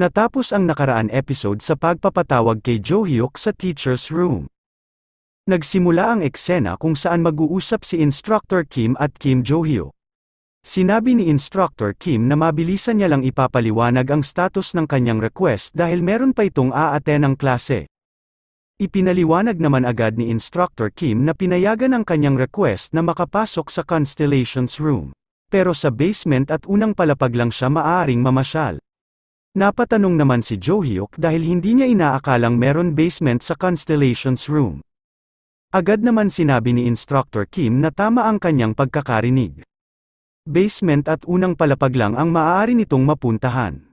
Natapos ang nakaraan episode sa pagpapatawag kay Jo-hyuk sa teacher's room. Nagsimula ang eksena kung saan mag-uusap si Instructor Kim at Kim Jo-hyuk. Sinabi ni Instructor Kim na mabilisan niya lang ipapaliwanag ang status ng kanyang request dahil meron pa itong aaten ng klase. Ipinaliwanag naman agad ni Instructor Kim na pinayagan ang kanyang request na makapasok sa Constellation's room. Pero sa basement at unang palapag lang siya maaaring mamasyal. Napatanong naman si Jo-hyuk dahil hindi niya inaakalang meron basement sa Constellation's room. Agad naman sinabi ni Instructor Kim na tama ang kanyang pagkakarinig. Basement at unang palapag lang ang maaari nitong mapuntahan.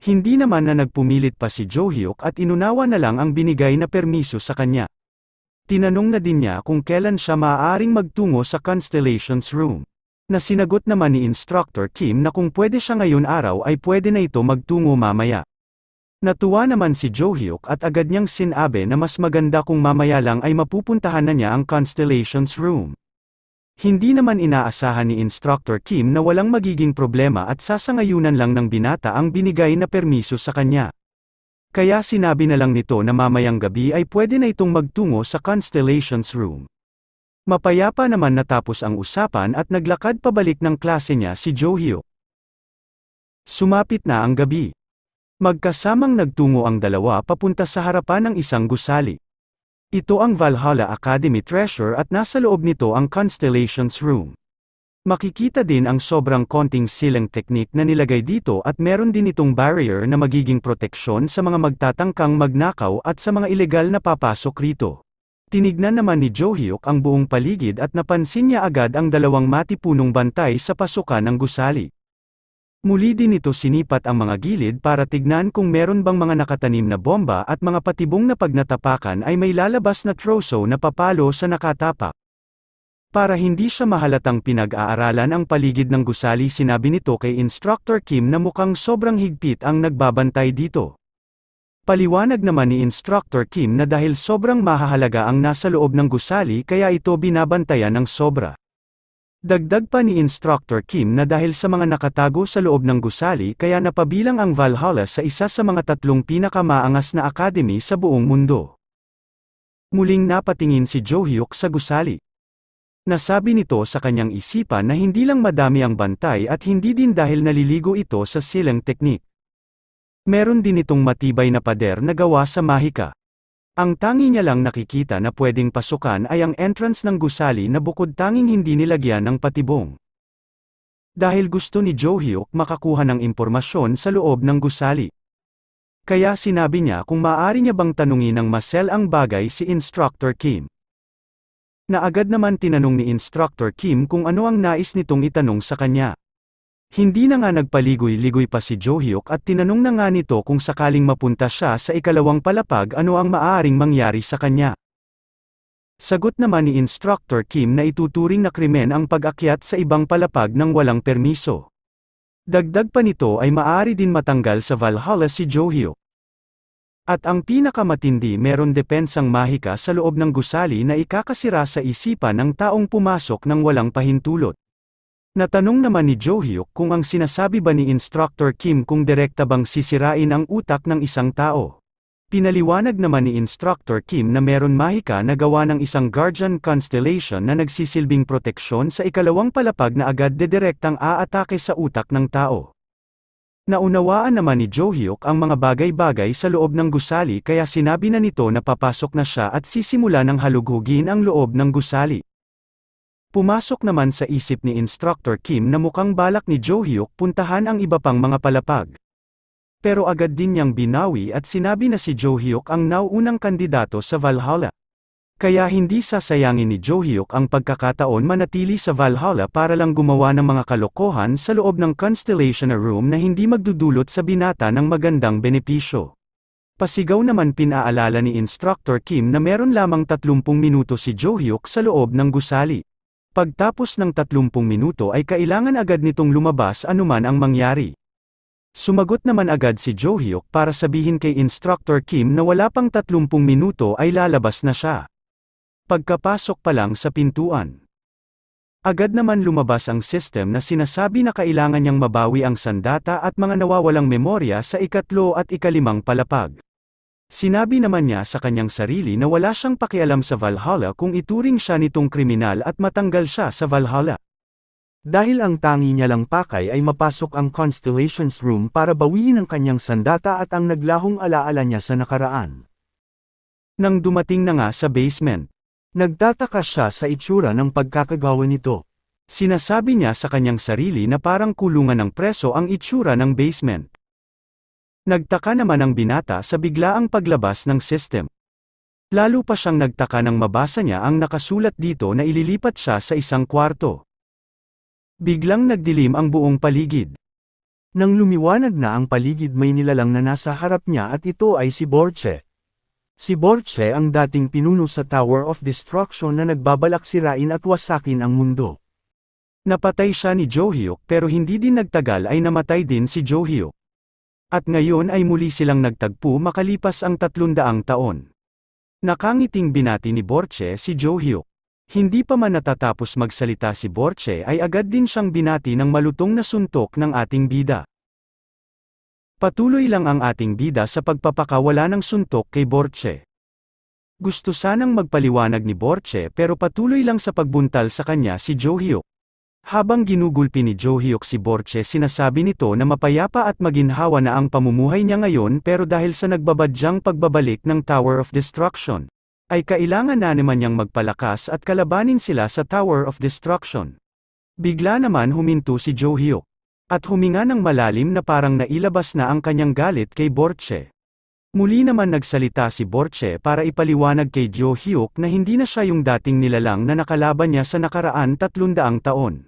Hindi naman na nagpumilit pa si Jo-hyuk at inunawa na lang ang binigay na permiso sa kanya. Tinanong na din niya kung kailan siya maaaring magtungo sa Constellation's room. Na sinagot naman ni Instructor Kim na kung pwede siya ngayon araw ay pwede na ito magtungo mamaya. Natuwa naman si Jo-hyuk at agad niyang sinabi na mas maganda kung mamaya lang ay mapupuntahan na niya ang Constellation's room. Hindi naman inaasahan ni Instructor Kim na walang magiging problema at sasangayunan lang ng binata ang binigay na permiso sa kanya. Kaya sinabi na lang nito na mamayang gabi ay pwede na itong magtungo sa Constellation's room. Mapayapa naman natapos ang usapan at naglakad pabalik ng klase niya si Jo-hyuk. Sumapit na ang gabi. Magkasamang nagtungo ang dalawa papunta sa harapan ng isang gusali. Ito ang Valhalla Academy Treasure at nasa loob nito ang Constellation's room. Makikita din ang sobrang konting ceiling technique na nilagay dito at meron din itong barrier na magiging proteksyon sa mga magtatangkang magnakaw at sa mga ilegal na papasok rito. Tinignan naman ni Jo-hyuk ang buong paligid at napansin niya agad ang dalawang matipunong bantay sa pasukan ng gusali. Muli din ito sinipat ang mga gilid para tignan kung meron bang mga nakatanim na bomba at mga patibong na pag natapakan ay may lalabas na troso na papalo sa nakatapak. Para hindi siya mahalatang pinag-aaralan ang paligid ng gusali, sinabi nito kay Instructor Kim na mukhang sobrang higpit ang nagbabantay dito. Paliwanag naman ni Instructor Kim na dahil sobrang mahahalaga ang nasa loob ng gusali kaya ito binabantayan ng sobra. Dagdag pa ni Instructor Kim na dahil sa mga nakatago sa loob ng gusali kaya napabilang ang Valhalla sa isa sa mga 3 pinakamaangas na academy sa buong mundo. Muling napatingin si Jo-hyuk sa gusali. Nasabi nito sa kanyang isipan na hindi lang madami ang bantay at hindi din dahil naliligo ito sa ceiling technique. Meron din itong matibay na pader na gawa sa mahika. Ang tangi niya lang nakikita na pwedeng pasukan ay ang entrance ng gusali na bukod tanging hindi nilagyan ng patibong. Dahil gusto ni Jo-hyuk makakuha ng impormasyon sa loob ng gusali. Kaya sinabi niya kung maaari niya bang tanungin ng Marcel ang bagay si Instructor Kim. Na agad naman tinanong ni Instructor Kim kung ano ang nais nitong itanong sa kanya. Hindi na nga nagpaligoy-ligoy pa si Jo-hyuk at tinanong na nga nito kung sakaling mapunta siya sa ikalawang palapag ano ang maaaring mangyari sa kanya. Sagot naman ni Instructor Kim na ituturing na krimen ang pag-akyat sa ibang palapag ng walang permiso. Dagdag pa nito ay maaari din matanggal sa Valhalla si Jo-hyuk. At ang pinakamatindi, meron depensang mahika sa loob ng gusali na ikakasira sa isipan ng taong pumasok ng walang pahintulot. Natanong naman ni Jo-hyuk kung ang sinasabi ba ni Instructor Kim kung direkta bang sisirain ang utak ng isang tao. Pinaliwanag naman ni Instructor Kim na meron mahika na gawa ng isang Guardian Constellation na nagsisilbing proteksyon sa ikalawang palapag na agad dedirektang aatake sa utak ng tao. Naunawaan naman ni Jo-hyuk ang mga bagay-bagay sa loob ng gusali kaya sinabi na nito na papasok na siya at sisimula ng halughugin ang loob ng gusali. Pumasok naman sa isip ni Instructor Kim na mukhang balak ni Jo-hyuk puntahan ang iba pang mga palapag. Pero agad din niyang binawi at sinabi na si Jo-hyuk ang nauunang kandidato sa Valhalla. Kaya hindi sasayangin ni Jo-hyuk ang pagkakataon manatili sa Valhalla para lang gumawa ng mga kalokohan sa loob ng Constellation room na hindi magdudulot sa binata ng magandang benepisyo. Pasigaw naman pinaalala ni Instructor Kim na meron lamang 30 minuto si Jo-hyuk sa loob ng gusali. Pagtapos ng 30 minuto ay kailangan agad nitong lumabas anuman ang mangyari. Sumagot naman agad si Jo-hyuk para sabihin kay Instructor Kim na wala pang 30 minuto ay lalabas na siya. Pagkapasok pa lang sa pintuan, Agad naman lumabas ang system na sinasabi na kailangan niyang mabawi ang sandata at mga nawawalang memorya sa ikatlo at ikalimang palapag. Sinabi naman niya sa kanyang sarili na wala siyang pakialam sa Valhalla kung ituring siya nitong kriminal at matanggal siya sa Valhalla. Dahil ang tangi niya lang pakay ay mapasok ang Constellations Room para bawiin ang kanyang sandata at ang naglahong alaala niya sa nakaraan. Nang dumating na nga sa basement, nagtataka siya sa itsura ng pagkakagawa nito. Sinasabi niya sa kanyang sarili na parang kulungan ng preso ang itsura ng basement. Nagtaka naman ang binata sa biglaang paglabas ng system. Lalo pa siyang nagtaka nang mabasa niya ang nakasulat dito na ililipat siya sa isang kwarto. Biglang nagdilim ang buong paligid. Nang lumiwanag na ang paligid, may nilalang na nasa harap niya at ito ay si Borche. Si Borche ang dating pinuno sa Tower of Destruction na nagbabalak sirain at wasakin ang mundo. Napatay siya ni Jo-hyuk pero hindi din nagtagal ay namatay din si Jo-hyuk. At ngayon ay muli silang nagtagpo makalipas ang 300 taon. Nakangiting binati ni Borche si Jo-hyuk. Hindi pa man natatapos magsalita si Borche ay agad din siyang binati ng malutong na suntok ng ating bida. Patuloy lang ang ating bida sa pagpapakawala ng suntok kay Borche. Gusto sanang magpaliwanag ni Borche pero patuloy lang sa pagbuntal sa kanya si Jo-hyuk. Habang ginugulpi ni Jo-hyuk si Borche, sinasabi nito na mapayapa at maginhawa na ang pamumuhay niya ngayon pero dahil sa nagbabadyang pagbabalik ng Tower of Destruction, ay kailangan na naman niyang magpalakas at kalabanin sila sa Tower of Destruction. Bigla naman huminto si Jo-hyuk. At huminga ng malalim na parang nailabas na ang kanyang galit kay Borche. Muli naman nagsalita si Borche para ipaliwanag kay Jo-hyuk na hindi na siya yung dating nilalang na nakalaban niya sa nakaraan 300 taon.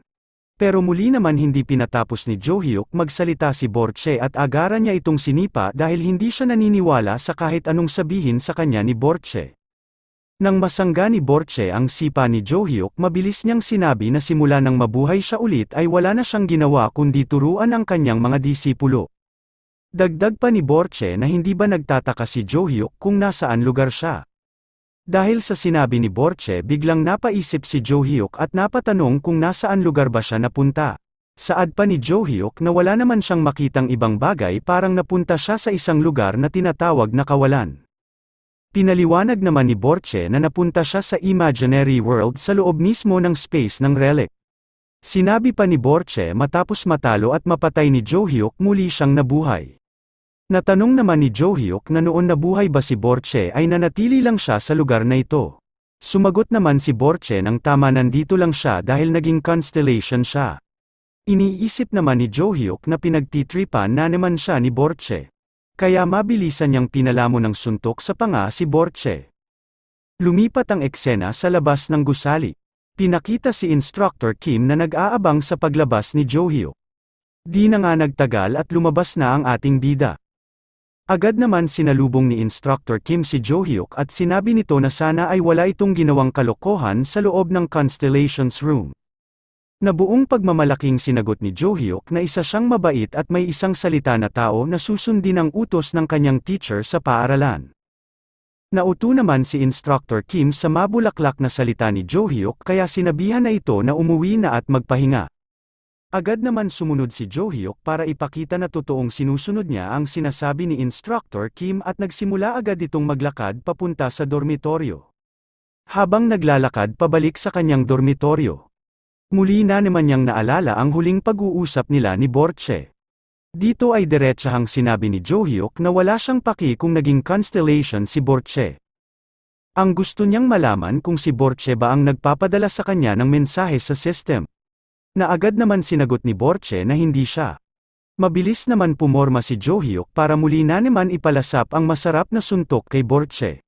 Pero muli naman hindi pinatapos ni Jo-hyuk magsalita si Borche at agaran niya itong sinipa dahil hindi siya naniniwala sa kahit anong sabihin sa kanya ni Borche. Nang masangga ni Borche ang sipa ni Jo-hyuk, mabilis niyang sinabi na simula nang mabuhay siya ulit ay wala na siyang ginawa kundi turuan ang kanyang mga disipulo. Dagdag pa ni Borche na hindi ba nagtataka si Jo-hyuk kung nasaan lugar siya. Dahil sa sinabi ni Borche, biglang napaisip si Jo-hyuk at napatanong kung nasaan lugar ba siya napunta. Saad pa ni Jo-hyuk na wala naman siyang makitang ibang bagay, parang napunta siya sa isang lugar na tinatawag na kawalan. Pinaliwanag naman ni Borche na napunta siya sa imaginary world sa loob mismo ng space ng relic. Sinabi pa ni Borche matapos matalo at mapatay ni Jo-hyuk, muli siyang nabuhay. Natanong naman ni Jo-hyuk na noon nabuhay ba si Borche ay nanatili lang siya sa lugar na ito. Sumagot naman si Borche ng tama, nandito lang siya dahil naging constellation siya. Iniisip naman ni Jo-hyuk na pinagtitripan na naman siya ni Borche. Kaya mabilisan niyang pinalamo ng suntok sa panga si Borche. Lumipat ang eksena sa labas ng gusali. Pinakita si Instructor Kim na nag-aabang sa paglabas ni Jo-hyuk. Di na nga nagtagal at lumabas na ang ating bida. Agad naman sinalubong ni Instructor Kim si Jo-hyuk at sinabi nito na sana ay wala itong ginawang kalokohan sa loob ng Constellations Room. Nabuong pagmamalaking sinagot ni Jo-hyuk na isa siyang mabait at may isang salita na tao na susundin ang utos ng kanyang teacher sa paaralan. Nauto naman si Instructor Kim sa mabulaklak na salita ni Jo-hyuk kaya sinabihan na ito na umuwi na at magpahinga. Agad naman sumunod si Jo-hyuk para ipakita na totoong sinusunod niya ang sinasabi ni Instructor Kim at nagsimula agad itong maglakad papunta sa dormitoryo. Habang naglalakad pabalik sa kanyang dormitoryo, muli na naman niyang naalala ang huling pag-uusap nila ni Borche. Dito ay diretsahang sinabi ni Jo-hyuk na wala siyang paki kung naging constellation si Borche. Ang gusto niyang malaman kung si Borche ba ang nagpapadala sa kanya ng mensahe sa system. Na agad naman sinagot ni Borche na hindi siya. Mabilis naman pumorma si Jo-hyuk para muli na naman ipalasap ang masarap na suntok kay Borche.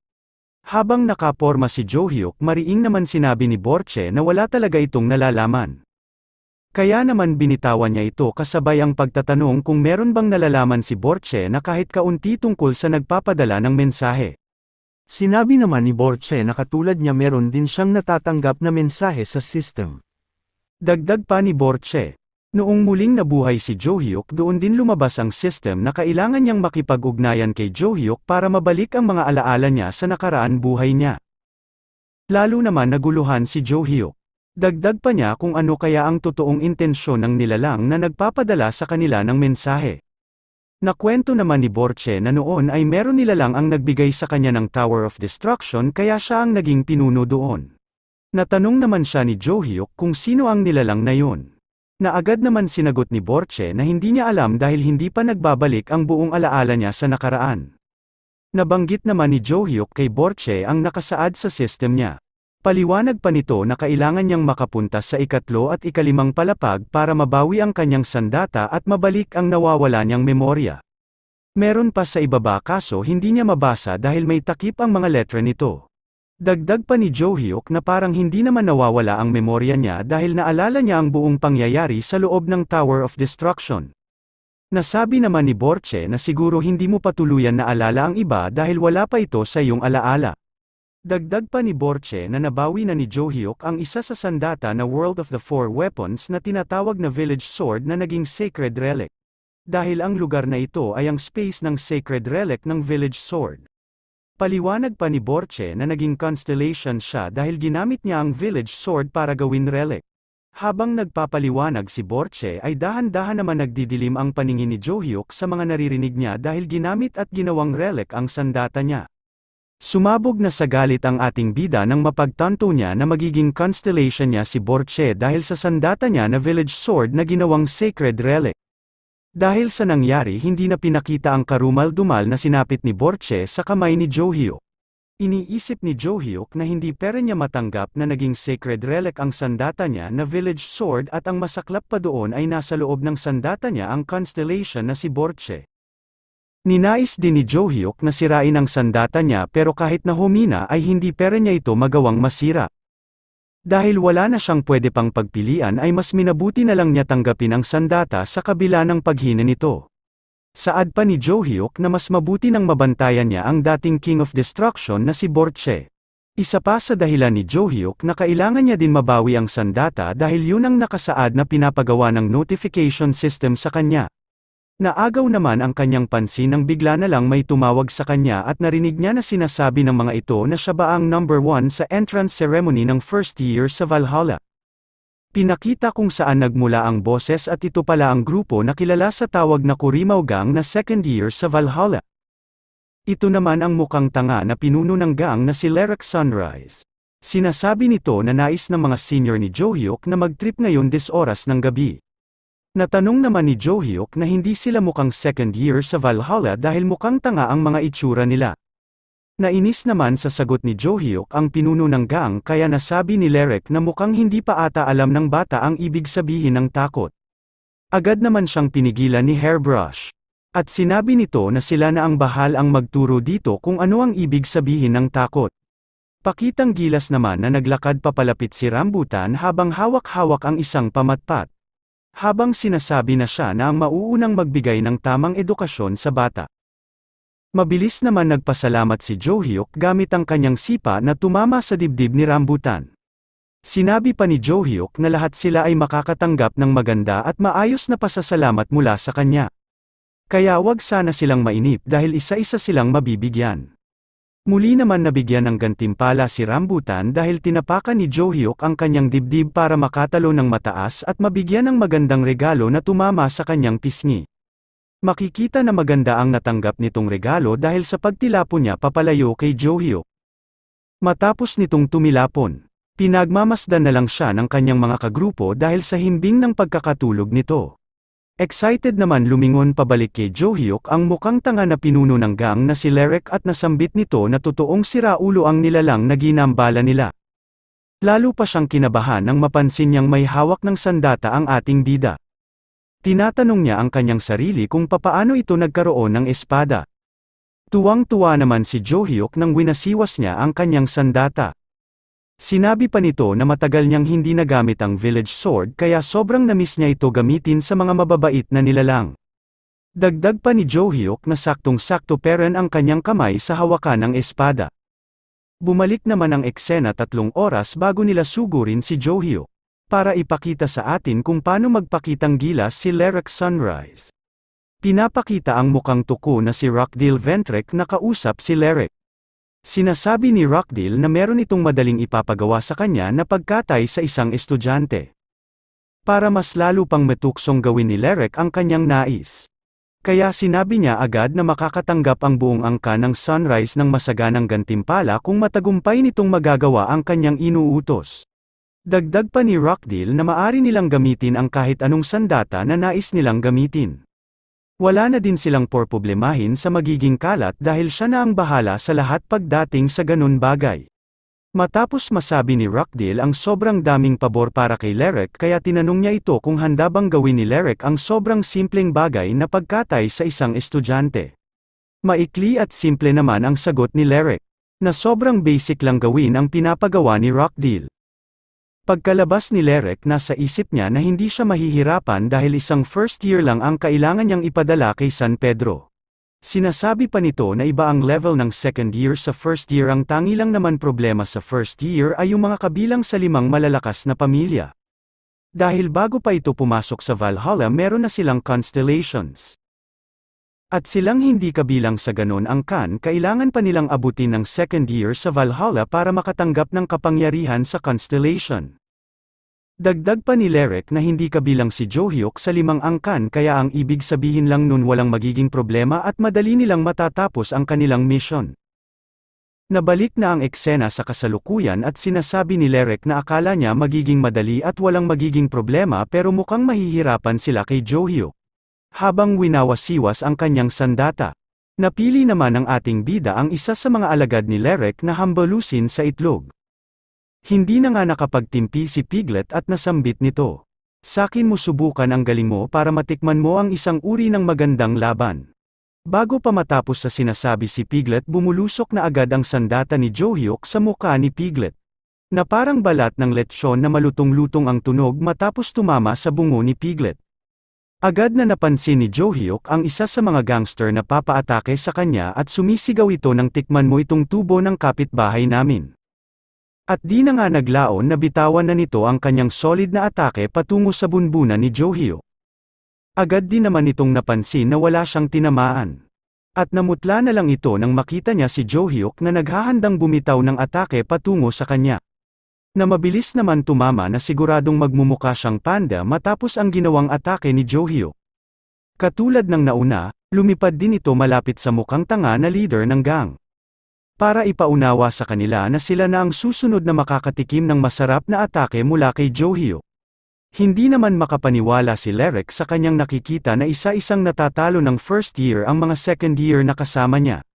Habang nakaporma si Jo-hyuk, mariing naman sinabi ni Borche na wala talaga itong nalalaman. Kaya naman binitawan niya ito kasabay ang pagtatanong kung meron bang nalalaman si Borche na kahit kaunti tungkol sa nagpapadala ng mensahe. Sinabi naman ni Borche na katulad niya meron din siyang natatanggap na mensahe sa system. Dagdag pa ni Borche, noong muling nabuhay si Jo-hyuk, doon din lumabas ang system na kailangan niyang makipag-ugnayan kay Jo-hyuk para mabalik ang mga alaala niya sa nakaraan buhay niya. Lalo naman naguluhan si Jo-hyuk. Dagdag pa niya kung ano kaya ang totoong intensyon ng nilalang na nagpapadala sa kanila ng mensahe. Nakwento naman ni Borche na noon ay meron nilalang ang nagbigay sa kanya ng Tower of Destruction kaya siya ang naging pinuno doon. Natanong naman siya ni Jo Hyuk kung sino ang nilalang na yun. Na agad naman sinagot ni Borche na hindi niya alam dahil hindi pa nagbabalik ang buong alaala niya sa nakaraan. Nabanggit naman ni Jo Hyuk kay Borche ang nakasaad sa system niya. Paliwanag pa nito na kailangan niyang makapunta sa ikatlo at ikalimang palapag para mabawi ang kanyang sandata at mabalik ang nawawala niyang memorya. Meron pa sa ibaba kaso hindi niya mabasa dahil may takip ang mga letra nito. Dagdag pa ni Jo Hyuk na parang hindi naman nawawala ang memorya niya dahil naalala niya ang buong pangyayari sa loob ng Tower of Destruction. Nasabi naman ni Borche na siguro hindi mo pa tuluyan naalala ang iba dahil wala pa ito sa iyong alaala. Dagdag pa ni Borche na nabawi na ni Jo Hyuk ang isa sa sandata na World of the Four Weapons na tinatawag na Village Sword na naging Sacred Relic. Dahil ang lugar na ito ay ang space ng Sacred Relic ng Village Sword. Paliwanag pa ni Borche na naging constellation siya dahil ginamit niya ang Village Sword para gawin relic. Habang nagpapaliwanag si Borche ay dahan-dahan naman nagdidilim ang paningin ni Jo Hyuk sa mga naririnig niya dahil ginamit at ginawang relic ang sandata niya. Sumabog na sa galit ang ating bida nang mapagtanto niya na magiging constellation niya si Borche dahil sa sandata niya na Village Sword na ginawang Sacred Relic. Dahil sa nangyari hindi na pinakita ang karumal-dumal na sinapit ni Borche sa kamay ni Jo Hyuk. Iniisip ni Jo Hyuk na hindi pera niya matanggap na naging Sacred Relic ang sandata niya na Village Sword at ang masaklap pa doon ay nasa loob ng sandata niya ang constellation na si Borche. Ninais din ni Jo Hyuk na sirain ang sandata niya pero kahit na humina ay hindi pera niya ito magawang masira. Dahil wala na siyang pwede pang pagpilian ay mas minabuti na lang niya tanggapin ang sandata sa kabila ng paghina nito. Saad pa ni Jo Hyuk na mas mabuti nang mabantayan niya ang dating King of Destruction na si Borche. Isa pa sa dahilan ni Jo Hyuk na kailangan niya din mabawi ang sandata dahil yun ang nakasaad na pinapagawa ng notification system sa kanya. Naagaw naman ang kanyang pansin nang bigla na lang may tumawag sa kanya at narinig niya na sinasabi ng mga ito na siya ba ang number 1 sa entrance ceremony ng first year sa Valhalla. Pinakita kung saan nagmula ang boses at ito pala ang grupo na kilala sa tawag na Kurimaw Gang na second year sa Valhalla. Ito naman ang mukhang tanga na pinuno ng gang na si Lyric Sunrise. Sinasabi nito na nais ng mga senior ni Jo Hyuk na mag-trip ngayon 10 oras ng gabi. Natanong naman ni Jo Hyuk na hindi sila mukhang second year sa Valhalla dahil mukhang tanga ang mga itsura nila. Nainis naman sa sagot ni Jo Hyuk ang pinuno ng gang kaya nasabi ni Lyric na mukhang hindi pa ata alam ng bata ang ibig sabihin ng takot. Agad naman siyang pinigilan ni Hairbrush. At sinabi nito na sila na ang bahal ang magturo dito kung ano ang ibig sabihin ng takot. Pakitang gilas naman na naglakad papalapit si Rambutan habang hawak-hawak ang isang pamatpat. Habang sinasabi na siya na ang mauunang magbigay ng tamang edukasyon sa bata. Mabilis naman nagpasalamat si Jo Hyuk gamit ang kanyang sipa na tumama sa dibdib ni Rambutan. Sinabi pa ni Jo Hyuk na lahat sila ay makakatanggap ng maganda at maayos na pasasalamat mula sa kanya. Kaya wag sana silang mainip dahil isa-isa silang mabibigyan. Muli naman nabigyan ng gantimpala si Rambutan dahil tinapakan ni Jo Hyuk ang kanyang dibdib para makatalo ng mataas at mabigyan ng magandang regalo na tumama sa kanyang pisngi. Makikita na maganda ang natanggap nitong regalo dahil sa pagtilapon niya papalayo kay Jo Hyuk. Matapos nitong tumilapon, pinagmamasdan na lang siya ng kanyang mga kagrupo dahil sa himbing ng pagkakatulog nito. Excited naman lumingon pabalik kay Jo Hyuk ang mukhang tanga na pinuno ng gang na si Lyric at nasambit nito na totoong siraulo ang nilalang na ginambala nila. Lalo pa siyang kinabahan nang mapansin niyang may hawak ng sandata ang ating bida. Tinatanong niya ang kanyang sarili kung papaano ito nagkaroon ng espada. Tuwang-tuwa naman si Jo Hyuk nang winasiwas niya ang kanyang sandata. Sinabi pa nito na matagal niyang hindi nagamit ang Village Sword kaya sobrang namiss niya ito gamitin sa mga mababait na nilalang. Dagdag pa ni Jo Hyuk na saktong-sakto peren ang kanyang kamay sa hawakan ng espada. Bumalik naman ang eksena 3 oras bago nila sugurin si Jo Hyuk. Para ipakita sa atin kung paano magpakitang gilas si Lyric Sunrise. Pinapakita ang mukhang tuko na si Rockdale Ventrek na kausap si Lyric. Sinasabi ni Rockdale na meron itong madaling ipapagawa sa kanya na pagkatay sa isang estudyante. Para mas lalo pang matuksong gawin ni Lerek ang kanyang nais. Kaya sinabi niya agad na makakatanggap ang buong angka ng Sunrise ng masaganang gantimpala kung matagumpay nitong magagawa ang kanyang inuutos. Dagdag pa ni Rockdale na maari nilang gamitin ang kahit anong sandata na nais nilang gamitin. Wala na din silang problemahin sa magiging kalat dahil siya na ang bahala sa lahat pagdating sa ganun bagay. Matapos masabi ni Rockdale ang sobrang daming pabor para kay Lerek kaya tinanong niya ito kung handa bang gawin ni Lerek ang sobrang simpleng bagay na pagkatay sa isang estudyante. Maikli at simple naman ang sagot ni Lerek, na sobrang basic lang gawin ang pinapagawa ni Rockdale. Pagkalabas ni Lerek nasa isip niya na hindi siya mahihirapan dahil isang first year lang ang kailangan niyang ipadala kay San Pedro. Sinasabi pa nito na iba ang level ng second year sa first year, ang tangi lang naman problema sa first year ay yung mga kabilang sa 5 malalakas na pamilya. Dahil bago pa ito pumasok sa Valhalla meron na silang constellations. At silang hindi kabilang sa ganon angkan, kailangan pa nilang abutin ng second year sa Valhalla para makatanggap ng kapangyarihan sa constellation. Dagdag pa ni Lerek na hindi kabilang si Johyuk sa 5 angkan kaya ang ibig sabihin lang nun walang magiging problema at madali nilang matatapos ang kanilang mission. Nabalik na ang eksena sa kasalukuyan at sinasabi ni Lerek na akala niya magiging madali at walang magiging problema pero mukhang mahihirapan sila kay Johyuk. Habang winawasiwas ang kanyang sandata, napili naman ng ating bida ang isa sa mga alagad ni Lerek na hambalusin sa itlog. Hindi na nga nakapagtimpi si Piglet at nasambit nito. Sakin mo subukan ang galing mo para matikman mo ang isang uri ng magandang laban. Bago pa matapos sa sinasabi si Piglet bumulusok na agad ang sandata ni Johyuk sa mukha ni Piglet. Na parang balat ng lechon na malutong-lutong ang tunog matapos tumama sa bungo ni Piglet. Agad na napansin ni Johyuk ang isa sa mga gangster na papaatake sa kanya at sumisigaw ito ng tikman mo itong tubo ng kapitbahay namin. At di na nga naglaon na bitawan na nito ang kanyang solid na atake patungo sa bunbunan ni Johyuk. Agad din naman itong napansin na wala siyang tinamaan. At namutla na lang ito nang makita niya si Johyuk na naghahandang bumitaw ng atake patungo sa kanya. Na mabilis naman tumama na siguradong magmumukha siyang panda matapos ang ginawang atake ni Johyuk. Katulad ng nauna, lumipad din ito malapit sa mukhang tanga na leader ng gang. Para ipaunawa sa kanila na sila na ang susunod na makakatikim ng masarap na atake mula kay Johyuk. Hindi naman makapaniwala si Lerek sa kanyang nakikita na isa-isang natatalo ng first year ang mga second year na kasama niya.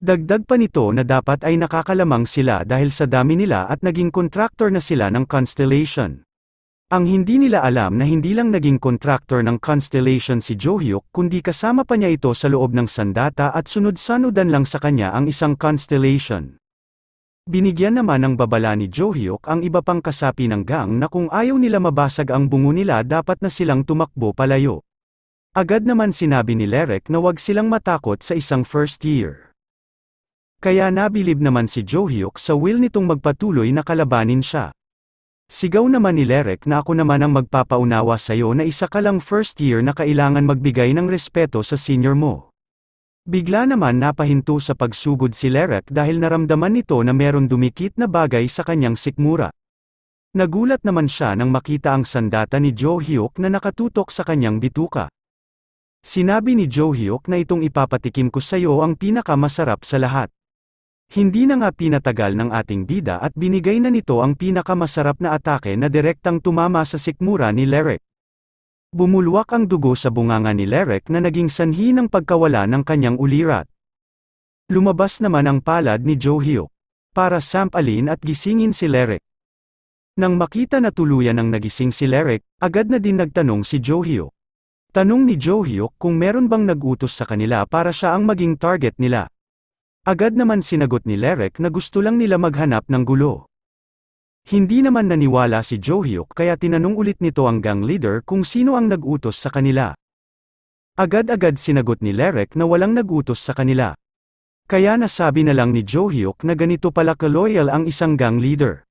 Dagdag pa nito na dapat ay nakakalamang sila dahil sa dami nila at naging contractor na sila ng Constellation. Ang hindi nila alam na hindi lang naging contractor ng Constellation si Johyuk kundi kasama pa niya ito sa loob ng sandata at sunod-sanudan lang sa kanya ang isang Constellation. Binigyan naman ng babala ni Johyuk ang iba pang kasapi ng gang na kung ayaw nila mabasag ang bungo nila dapat na silang tumakbo palayo. Agad naman sinabi ni Lerek na wag silang matakot sa isang first year. Kaya nabilib naman si Johyuk sa will nitong magpatuloy na kalabanin siya. Sigaw naman ni Lerek na ako naman ang magpapaunawa sa'yo na isa ka lang first year na kailangan magbigay ng respeto sa senior mo. Bigla naman napahinto sa pagsugod si Lerek dahil naramdaman nito na meron dumikit na bagay sa kanyang sikmura. Nagulat naman siya nang makita ang sandata ni Johyuk na nakatutok sa kanyang bituka. Sinabi ni Johyuk na itong ipapatikim ko sa'yo ang pinakamasarap sa lahat. Hindi na nga pinatagal ng ating bida at binigay na nito ang pinakamasarap na atake na direktang tumama sa sikmura ni Lerek. Bumulwak ang dugo sa bunganga ni Lerek na naging sanhi ng pagkawala ng kanyang ulirat. Lumabas naman ang palad ni Johyuk para sampalin at gisingin si Lerek. Nang makita na tuluyan ng nagising si Lerek, agad na din nagtanong si Johyuk. Tanong ni Johyuk kung meron bang nag-utos sa kanila para siya ang maging target nila. Agad naman sinagot ni Lerek na gusto lang nila maghanap ng gulo. Hindi naman naniwala si Johyuk kaya tinanong ulit nito ang gang leader kung sino ang nag-utos sa kanila. Agad-agad sinagot ni Lerek na walang nag-utos sa kanila. Kaya nasabi na lang ni Johyuk na ganito pala ka-loyal ang isang gang leader.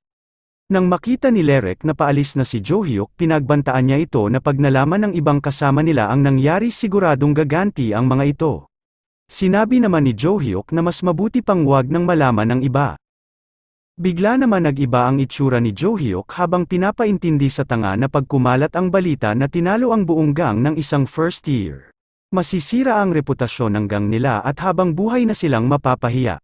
Nang makita ni Lerek na paalis na si Johyuk pinagbantaan niya ito na pag nalaman ng ibang kasama nila ang nangyari siguradong gaganti ang mga ito. Sinabi naman ni Jo-hyuk na mas mabuti pang wag nang malaman ng iba. Bigla naman nag-iba ang itsura ni Jo-hyuk habang pinapaintindi sa tanga na pagkumalat ang balita na tinalo ang buong gang ng isang first year. Masisira ang reputasyon ng gang nila at habang buhay na silang mapapahiya.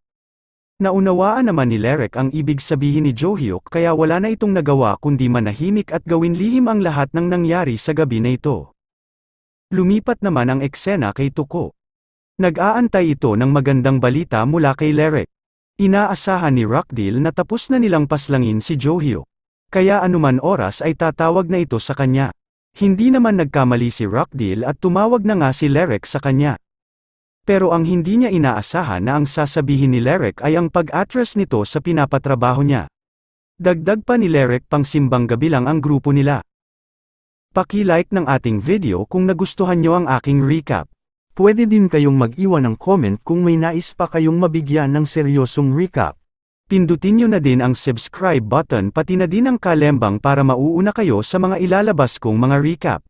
Naunawaan naman ni Lerek ang ibig sabihin ni Jo-hyuk kaya wala na itong nagawa kundi manahimik at gawin lihim ang lahat ng nangyari sa gabi na ito. Lumipat naman ang eksena kay Tuko. Nag-aantay ito ng magandang balita mula kay Lerek. Inaasahan ni Rockdale na tapos na nilang paslangin si Jo-hyuk. Kaya anuman oras ay tatawag na ito sa kanya. Hindi naman nagkamali si Rockdale at tumawag na nga si Lerek sa kanya. Pero ang hindi niya inaasahan na ang sasabihin ni Lerek ay ang pag-address nito sa pinapatrabaho niya. Dagdag pa ni Lerek pang simbang gabi lang ang grupo nila. Paki-like ng ating video kung nagustuhan nyo ang aking recap. Pwede din kayong mag-iwan ng comment kung may nais pa kayong mabigyan ng seryosong recap. Pindutin nyo na din ang subscribe button pati na din ang kalembang para mauuna kayo sa mga ilalabas kong mga recap.